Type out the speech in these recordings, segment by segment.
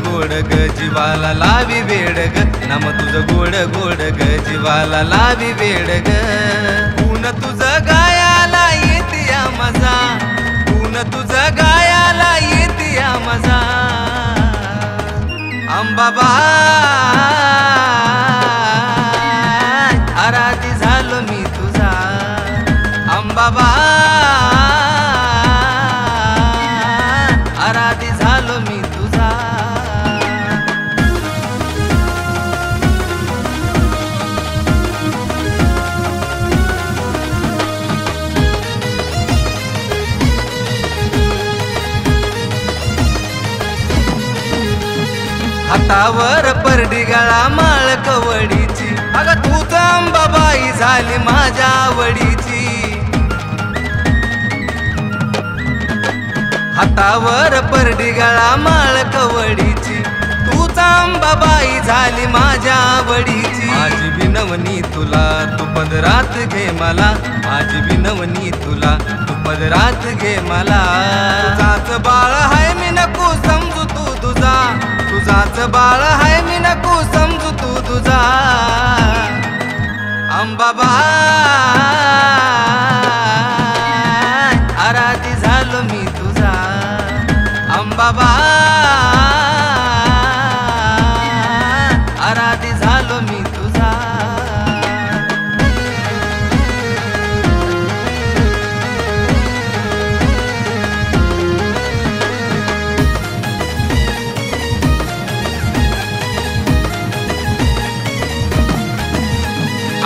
गोड ग जीवाला लावी वेड ग नाम तुझं गोड गोड ग जीवाला लावी वेड ग ऊन तुझं गायाला येतिया मजा ऊन तुझं गायाला येतिया मजा अंबाबाई आराधी झालो मी तुझा अंबाबाई आराधी झालो मी तुझा हातावर परडी गळा माळ कवडीची अगं तूच अंबाबाई झाली माझ्या आवडीची हातावर परडी गळा माळ कवडीची तूच अंबाबाई झाली माझ्या आवडीची माझी विनवणी तुला तू पदरात घे मला माझी विनवणी तुला तू पदरात घे मला तुझाच बाळ हाय मी नको समजू तू तुझा तुझाच बाळ हाय मी नको समजू तू तुझा अंबाबाई आराधी झालो मी तुझा अंबाबाई आराधी झालो मी तुझा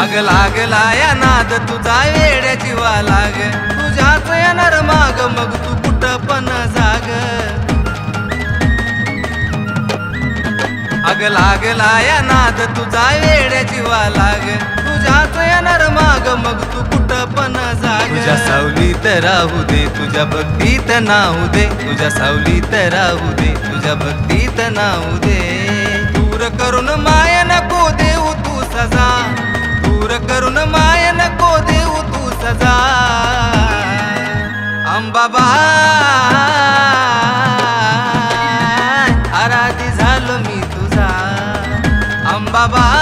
अग लागला या नाद तुझा वेड्या जीवा लाग तुझ्याच येणार माग मग तू कुठं पण जाग अग लागला या नाद तुझा वेड्या जीवा लाग तुझ्याच येणार माग मग तू कुठं पण जाग तुझ्या सावलीत राहू दे तुझ्या भक्तीत नाहू दे तुझ्या सावलीत राहू दे तुझ्या भक्तीत नाहू दे दूर करून माया नको देऊ तू सजा दूर करून माया नको देऊ तू सजा अंबाबाई आराधी झालो मी तुझा अंबाबाई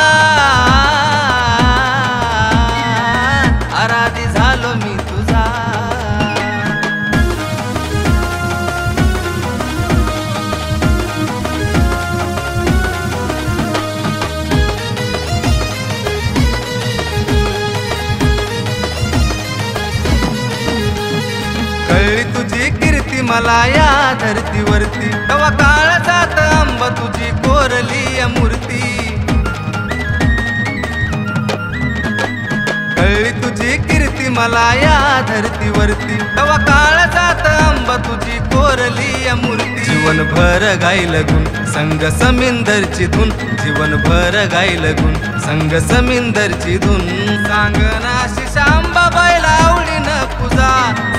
आराधी झालो मी तुझा कळली तुझी कीर्ती मला या धरतीवरती तवा काळ जात अंब तुझी कोरली मूर्ती कळली तुझी कीर्ती मला या धरतीवरती तवा काळ जात अंब तुझी कोरली मूर्ती जीवनभर गाईल गुण संग समिंदरची धुन जीवनभर गाईल गुण संग समिंदरची धुन सांगना अंबाबाईला आवडीनं पूजा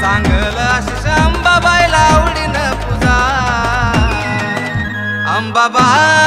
सांगला अंबाबाईला आवडीनं पूजा अंबाबाई